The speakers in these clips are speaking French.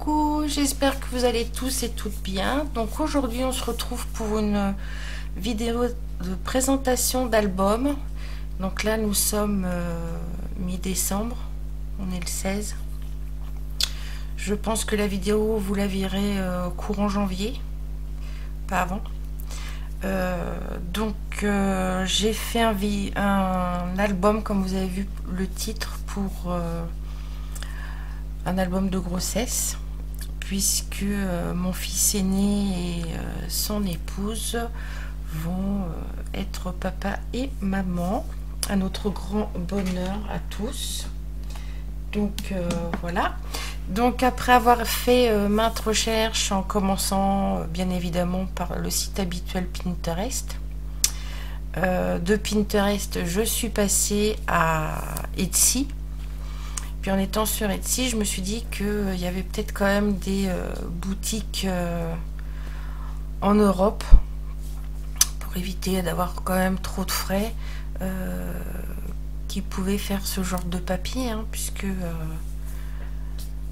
Coucou, j'espère que vous allez tous et toutes bien. Donc aujourd'hui on se retrouve pour une vidéo de présentation d'album. Donc là nous sommes mi-décembre, on est le 16. Je pense que la vidéo vous la verrez courant janvier, pas avant. J'ai fait un album, comme vous avez vu le titre, pour un album de grossesse, puisque mon fils aîné et son épouse vont être papa et maman, à notre grand bonheur à tous. Donc voilà. Donc après avoir fait maintes recherches, en commençant bien évidemment par le site habituel Pinterest, de Pinterest je suis passée à Etsy. Puis en étant sur Etsy, je me suis dit qu'il y avait peut-être quand même des boutiques en Europe, pour éviter d'avoir quand même trop de frais, qui pouvaient faire ce genre de papier, hein, puisque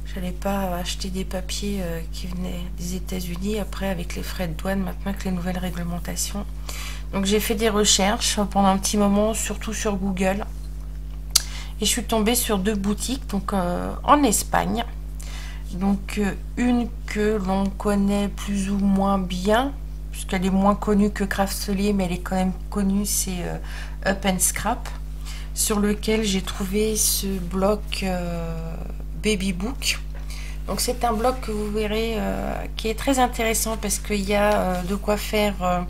j'allais pas acheter des papiers qui venaient des États-Unis après avec les frais de douane, maintenant avec les nouvelles réglementations. Donc j'ai fait des recherches pendant un petit moment, surtout sur Google. Et je suis tombée sur deux boutiques donc en Espagne. Donc une que l'on connaît plus ou moins bien, puisqu'elle est moins connue que Craftelier, mais elle est quand même connue, c'est Up and Scrap, sur lequel j'ai trouvé ce bloc Baby Book. Donc c'est un bloc que vous verrez qui est très intéressant, parce qu'il y a de quoi faire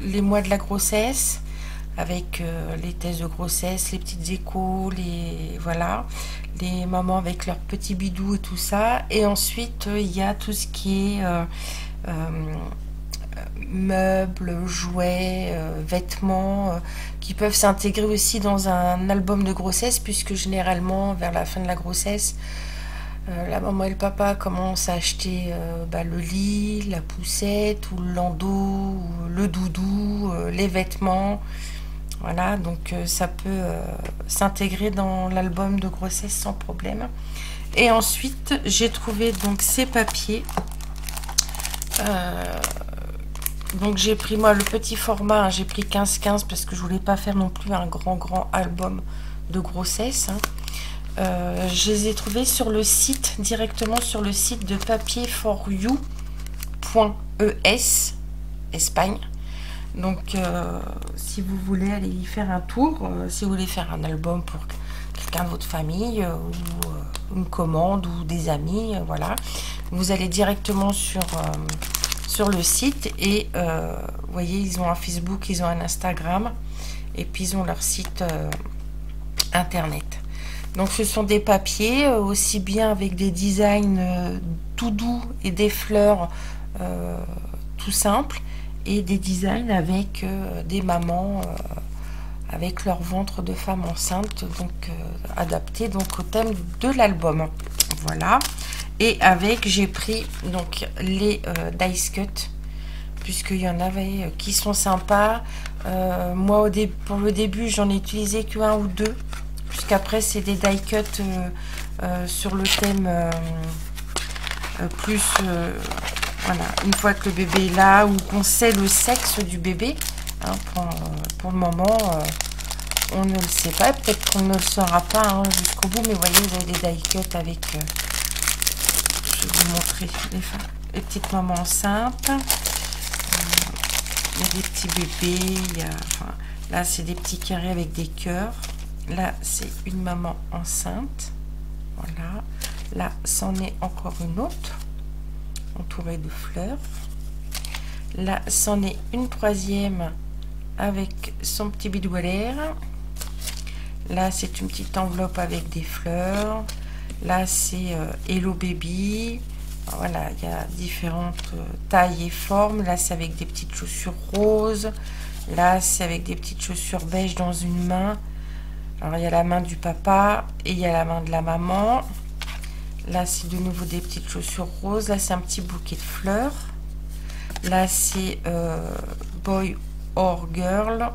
les mois de la grossesse, avec les tests de grossesse, les petites échos, voilà, les mamans avec leurs petits bidous et tout ça. Et ensuite il y a tout ce qui est meubles, jouets, vêtements, qui peuvent s'intégrer aussi dans un album de grossesse, puisque généralement vers la fin de la grossesse, la maman et le papa commencent à acheter le lit, la poussette ou le landau, ou le doudou, les vêtements. Voilà, donc ça peut s'intégrer dans l'album de grossesse sans problème. Et ensuite, j'ai trouvé donc ces papiers. Donc j'ai pris moi le petit format, hein, j'ai pris 15-15 parce que je voulais pas faire non plus un grand album de grossesse, hein. Je les ai trouvés sur le site, directement sur le site de papier4you.es, Espagne. Donc si vous voulez aller y faire un tour, si vous voulez faire un album pour quelqu'un de votre famille, ou une commande, ou des amis, voilà, vous allez directement sur le site. Et vous voyez, ils ont un Facebook, ils ont un Instagram, et puis ils ont leur site internet. Donc ce sont des papiers aussi bien avec des designs tout doux et des fleurs tout simples, et des designs avec des mamans avec leur ventre de femme enceinte, donc adapté donc au thème de l'album. Voilà. Et avec, j'ai pris donc les dice cut, puisqu'il y en avait qui sont sympas. Moi pour le début j'en ai utilisé que un ou deux, puisqu'après c'est des die cut sur le thème plus voilà, une fois que le bébé est là, ou qu'on sait le sexe du bébé, hein, pour le moment on ne le sait pas, peut-être qu'on ne le saura pas, hein, jusqu'au bout. Mais vous voyez, vous avez des die cut avec je vais vous montrer les petites mamans enceintes, il y a des petits bébés, là c'est des petits carrés avec des cœurs, là c'est une maman enceinte, voilà, là c'en est encore une autre entourée de fleurs, là c'en est une troisième avec son petit bidou à l'air, là c'est une petite enveloppe avec des fleurs, là c'est Hello Baby. Voilà, il y a différentes tailles et formes. Là c'est avec des petites chaussures roses, là c'est avec des petites chaussures beige dans une main. Alors il y a la main du papa et il y a la main de la maman. Là c'est de nouveau des petites chaussures roses, là c'est un petit bouquet de fleurs, là c'est boy or girl,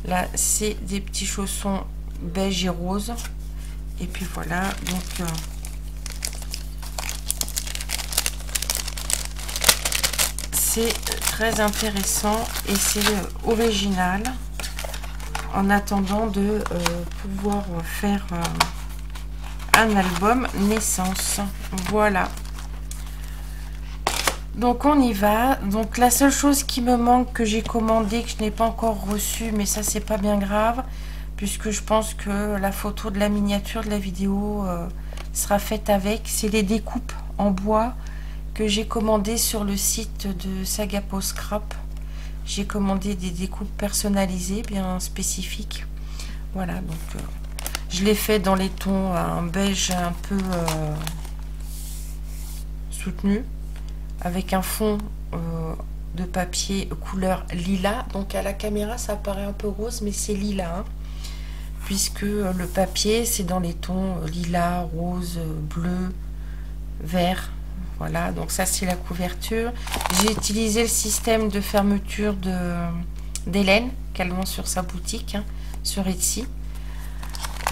là c'est des petits chaussons beige et rose, Et puis voilà, donc c'est très intéressant et c'est original en attendant de pouvoir faire un album naissance. Voilà. Donc on y va. Donc la seule chose qui me manque, que j'ai commandé, que je n'ai pas encore reçu, mais ça c'est pas bien grave, puisque je pense que la photo de la miniature de la vidéo sera faite avec, c'est les découpes en bois que j'ai commandé sur le site de Sagapo Scrap. J'ai commandé des découpes personnalisées bien spécifiques. Voilà, donc je l'ai fait dans les tons un beige un peu soutenu, avec un fond de papier couleur lilas. Donc à la caméra ça paraît un peu rose, mais c'est lilas, hein, puisque le papier c'est dans les tons lilas, rose, bleu, vert. Voilà, donc ça c'est la couverture. J'ai utilisé le système de fermeture d'Hélène qu'elle vend sur sa boutique, hein, sur Etsy.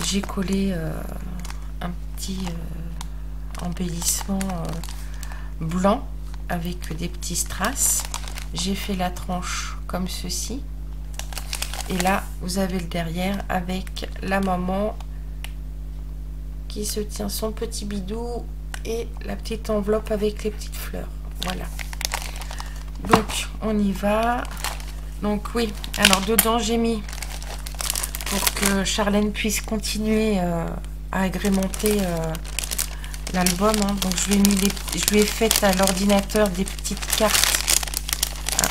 J'ai collé un petit embellissement blanc avec des petits strass. J'ai fait la tranche comme ceci. Et là, vous avez le derrière avec la maman qui se tient son petit bidou et la petite enveloppe avec les petites fleurs. Voilà. Donc, on y va. Donc, oui. Alors, dedans, j'ai mis, pour que Charlène puisse continuer à agrémenter l'album, hein. Donc, je lui ai fait à l'ordinateur des petites cartes. Ah.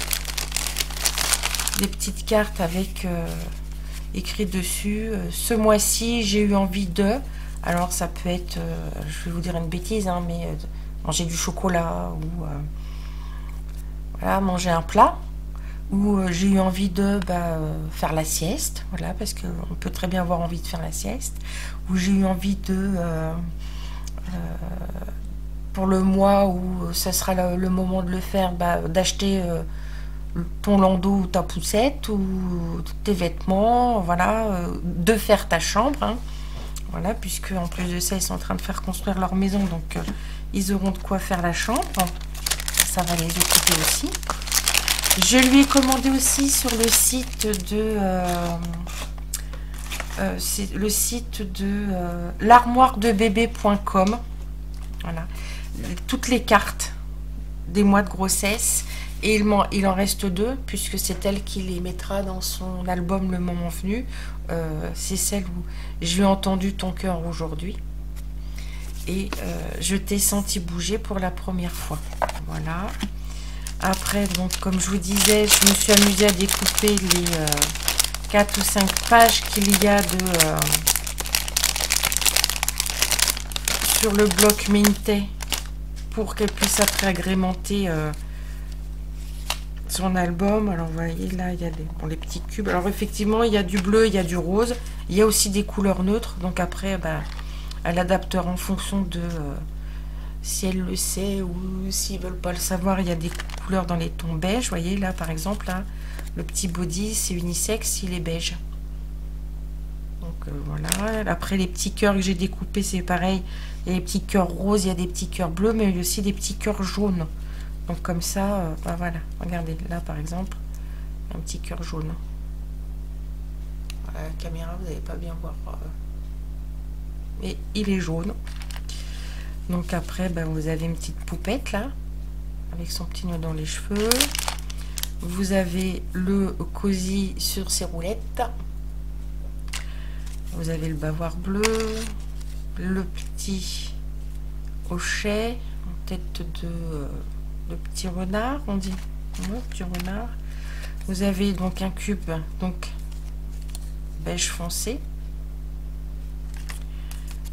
Des petites cartes avec écrit dessus. Ce mois-ci, j'ai eu envie de... Alors ça peut être, je vais vous dire une bêtise, hein, mais manger du chocolat ou voilà, manger un plat, ou j'ai eu envie de faire la sieste, voilà, parce qu'on peut très bien avoir envie de faire la sieste, ou j'ai eu envie de, pour le mois où ça sera le moment de le faire, d'acheter ton landau ou ta poussette ou tes vêtements, voilà, de faire ta chambre, hein. Voilà, puisque en plus de ça, ils sont en train de faire construire leur maison, donc ils auront de quoi faire la chambre. Ça va les occuper aussi. Je lui ai commandé aussi sur le site de l'armoiredebébé.com. Voilà, toutes les cartes des mois de grossesse. Et il en reste 2, puisque c'est elle qui les mettra dans son album Le Moment Venu. C'est celle où je l'ai entendu ton cœur aujourd'hui. Et je t'ai senti bouger pour la première fois. Voilà. Après, donc, comme je vous disais, je me suis amusée à découper les 4 ou 5 pages qu'il y a sur le bloc Minté, pour qu'elle puisse après agrémenter son album. Alors vous voyez là, il y a les petits cubes. Alors effectivement, il y a du bleu, il y a du rose, il y a aussi des couleurs neutres. Donc après, elle adaptera en fonction de si elle le sait ou s'ils veulent pas le savoir. Il y a des couleurs dans les tons beige. Vous voyez là, par exemple, là, le petit body, c'est unisexe, il est beige. Donc voilà. Après, les petits cœurs que j'ai découpés, c'est pareil. Il y a des petits cœurs roses, il y a des petits cœurs bleus, mais il y a aussi des petits cœurs jaunes. Donc comme ça, voilà, regardez, là par exemple, un petit cœur jaune. Voilà, la caméra, vous n'allez pas bien voir. Mais il est jaune. Donc après, vous avez une petite poupette là, avec son petit nœud dans les cheveux. Vous avez le cosy sur ses roulettes. Vous avez le bavoir bleu, le petit hochet en tête de petit renard, on dit. Ouais, petit renard. Vous avez donc un cube, donc beige foncé.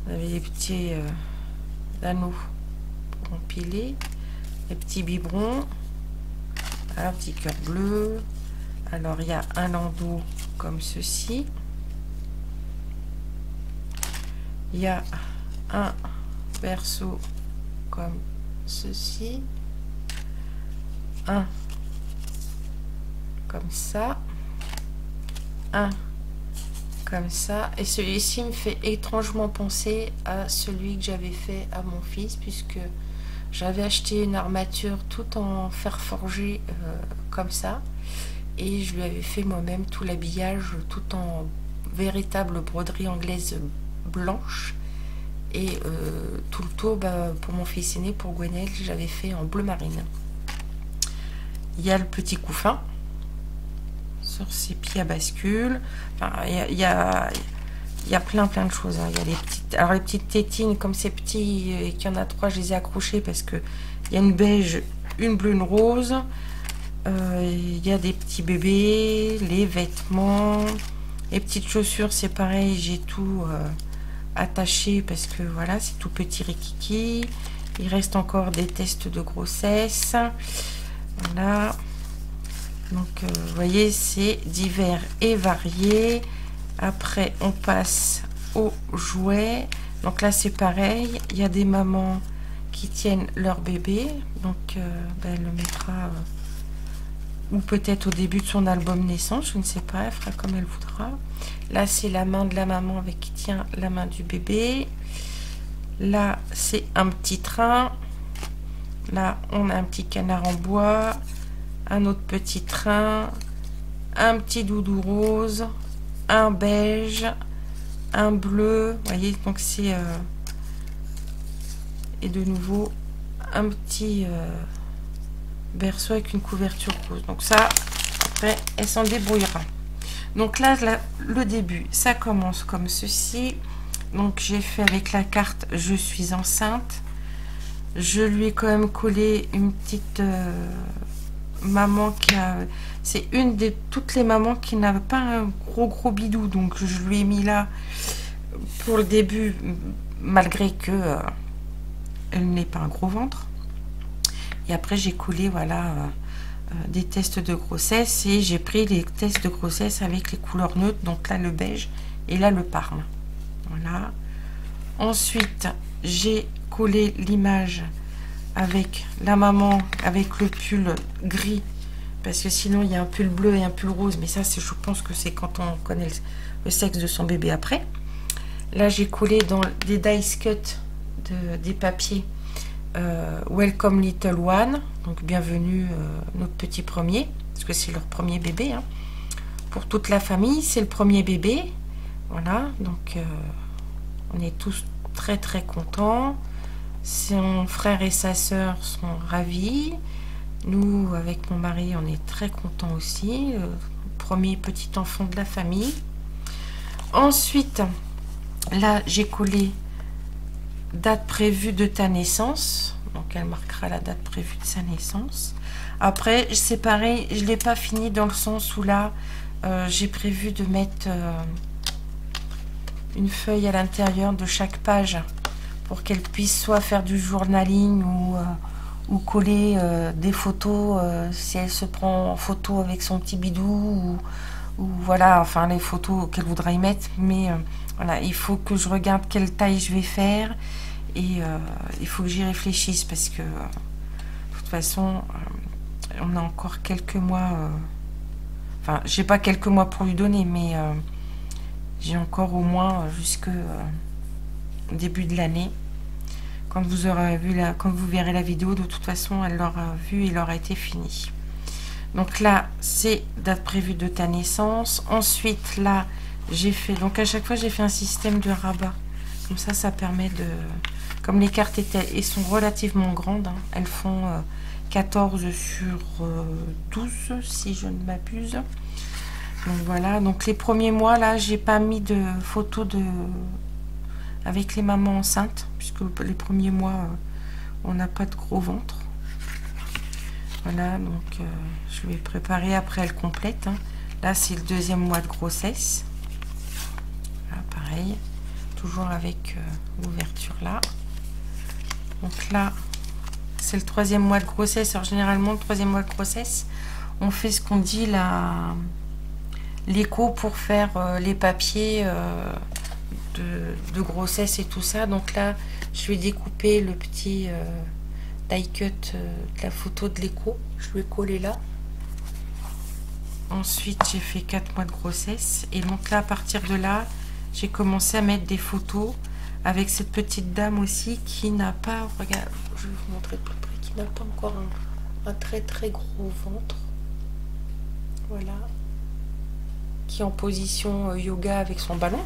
Vous avez les petits anneaux pour empiler, les petits biberons, un petit cœur bleu. Alors il y a un landau comme ceci. Il y a un berceau comme ceci. Un comme ça, un comme ça. Et celui-ci me fait étrangement penser à celui que j'avais fait à mon fils, puisque j'avais acheté une armature tout en fer forgé comme ça, et je lui avais fait moi-même tout l'habillage tout en véritable broderie anglaise blanche, et tout le tour pour mon fils aîné, pour Gwenel, j'avais fait en bleu marine. Il y a le petit couffin sur ses pieds à bascule. Enfin, il y a plein de choses, hein. Il y a les petites tétines, comme c'est petit et qu'il y en a 3, je les ai accrochées parce que il y a une beige, une bleue, une rose. Il y a des petits bébés, les vêtements, les petites chaussures, c'est pareil, j'ai tout attaché parce que voilà, c'est tout petit rikiki. Il reste encore des tests de grossesse. Voilà. Donc, vous voyez, c'est divers et varié. Après, on passe aux jouets. Donc là, c'est pareil. Il y a des mamans qui tiennent leur bébé. Donc, elle le mettra... ou peut-être au début de son album naissance, je ne sais pas, elle fera comme elle voudra. Là, c'est la main de la maman avec qui tient la main du bébé. Là, c'est un petit train. Là, on a un petit canard en bois, un autre petit train, un petit doudou rose, un beige, un bleu. Vous voyez, donc c'est... et de nouveau, un petit... berceau avec une couverture rose. Donc ça, après, elle s'en débrouillera. Donc là, le début, ça commence comme ceci. Donc j'ai fait avec la carte je suis enceinte. Je lui ai quand même collé une petite maman qui a... C'est une des toutes les mamans qui n'avait pas un gros bidou. Donc je lui ai mis là pour le début, malgré que elle n'ait pas un gros ventre. Et après, j'ai collé, voilà, des tests de grossesse. Et j'ai pris les tests de grossesse avec les couleurs neutres. Donc là, le beige et là, le parme. Voilà. Ensuite, j'ai collé l'image avec la maman, avec le pull gris. Parce que sinon, il y a un pull bleu et un pull rose. Mais ça, je pense que c'est quand on connaît le sexe de son bébé après. Là, j'ai collé dans des dice cut des papiers. Welcome Little One, donc bienvenue notre petit premier, parce que c'est leur premier bébé, hein. Pour toute la famille, c'est le premier bébé, voilà, donc on est tous très contents. Son frère et sa sœur sont ravis, nous avec mon mari on est très contents aussi, premier petit enfant de la famille. Ensuite, là j'ai collé date prévue de ta naissance, donc elle marquera la date prévue de sa naissance. Après c'est pareil, je l'ai pas fini dans le sens où là j'ai prévu de mettre une feuille à l'intérieur de chaque page pour qu'elle puisse soit faire du journaling ou coller des photos si elle se prend en photo avec son petit bidou ou voilà, enfin les photos qu'elle voudra y mettre. Mais voilà, il faut que je regarde quelle taille je vais faire et il faut que j'y réfléchisse parce que de toute façon on a encore quelques mois, enfin j'ai pas quelques mois pour lui donner, mais j'ai encore au moins jusque début de l'année. Quand vous aurez vu quand vous verrez la vidéo, de toute façon elle l'aura vu et il aura été fini. Donc là c'est date prévue de ta naissance. Ensuite là j'ai fait, donc à chaque fois j'ai fait un système de rabat, comme ça permet de, comme les cartes sont relativement grandes, hein, elles font 14 sur 12 si je ne m'abuse. Donc voilà, donc les premiers mois là j'ai pas mis de photos avec les mamans enceintes, puisque les premiers mois on n'a pas de gros ventre. Voilà, donc je vais préparer, après elle complète, hein. Là c'est le deuxième mois de grossesse. Là pareil, toujours avec l'ouverture là. Donc là c'est le troisième mois de grossesse. Alors généralement le troisième mois de grossesse on fait ce qu'on dit l'écho pour faire les papiers de grossesse et tout ça. Donc là je vais découper le petit die cut de la photo de l'écho, je vais coller là. Ensuite, j'ai fait 4 mois de grossesse. Et donc là, à partir de là, j'ai commencé à mettre des photos avec cette petite dame aussi qui n'a pas, regarde, je vais vous montrer de plus près, qui n'a pas encore un très très gros ventre. Voilà. Qui est en position yoga avec son ballon.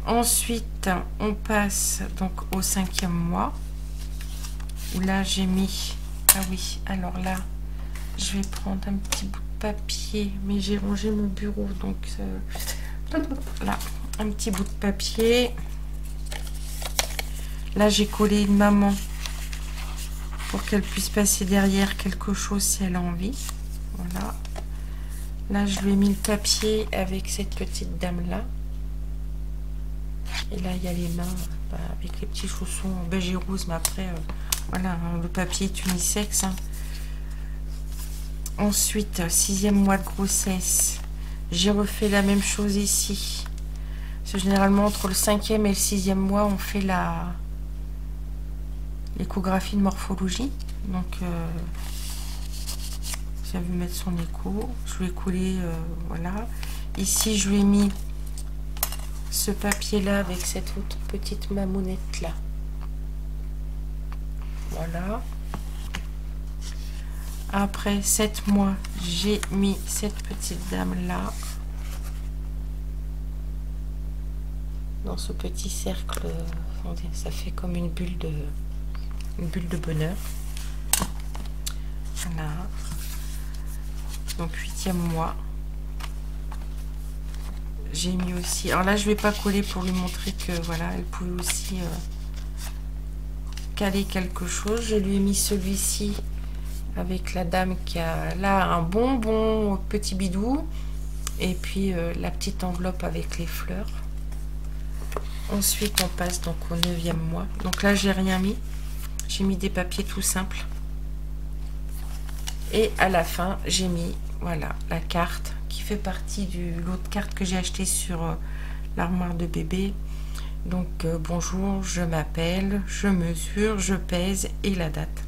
Ensuite, on passe donc au 5e mois. Où là, j'ai mis... Ah oui, alors là, je vais prendre un petit bout de papier. Mais j'ai rangé mon bureau, donc... Là, un petit bout de papier. Là, j'ai collé une maman pour qu'elle puisse passer derrière quelque chose si elle a envie. Voilà. Là, je lui ai mis le papier avec cette petite dame-là. Et là, il y a les mains avec les petits chaussons beige et rose. Mais après, voilà, hein, le papier est unisexe. Hein. Ensuite, 6e mois de grossesse. J'ai refait la même chose ici. Parce que généralement, entre le 5e et le 6e mois, on fait l'échographie de morphologie. Donc, j'ai vu mettre son écho. Je lui ai collé, voilà. Ici, je lui ai mis ce papier-là avec cette autre petite mamounette-là. Voilà. Après 7 mois, j'ai mis cette petite dame-là. Dans ce petit cercle, ça fait comme une bulle de bonheur. Voilà. Donc 8e mois. J'ai mis aussi... Alors là, je vais pas coller pour lui montrer que voilà, elle pouvait aussi caler quelque chose. Je lui ai mis celui-ci avec la dame qui a là un bonbon petit bidou. Et puis la petite enveloppe avec les fleurs. Ensuite, on passe donc au 9e mois. Donc là, j'ai rien mis. J'ai mis des papiers tout simples. Et à la fin, j'ai mis, voilà, la carte qui fait partie de l'autre carte que j'ai acheté sur l'armoire de bébé. Donc, bonjour, je m'appelle, je mesure, je pèse et la date.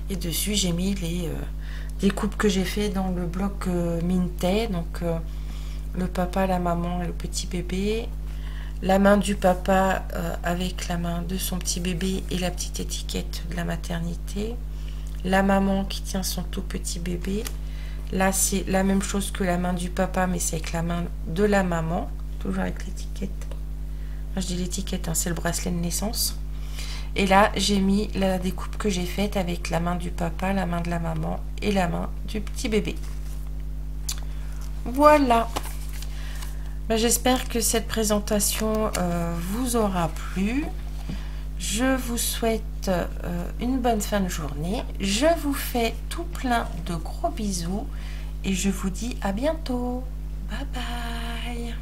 Et dessus, j'ai mis les découpes que j'ai fait dans le bloc Mintet. Donc, le papa, la maman et le petit bébé. La main du papa avec la main de son petit bébé et la petite étiquette de la maternité. La maman qui tient son tout petit bébé. Là, c'est la même chose que la main du papa, mais c'est avec la main de la maman. Toujours avec l'étiquette. Enfin, je dis l'étiquette, hein, c'est le bracelet de naissance. Et là, j'ai mis la découpe que j'ai faite avec la main du papa, la main de la maman et la main du petit bébé. Voilà. J'espère que cette présentation vous aura plu. Je vous souhaite une bonne fin de journée. Je vous fais tout plein de gros bisous et je vous dis à bientôt. Bye bye.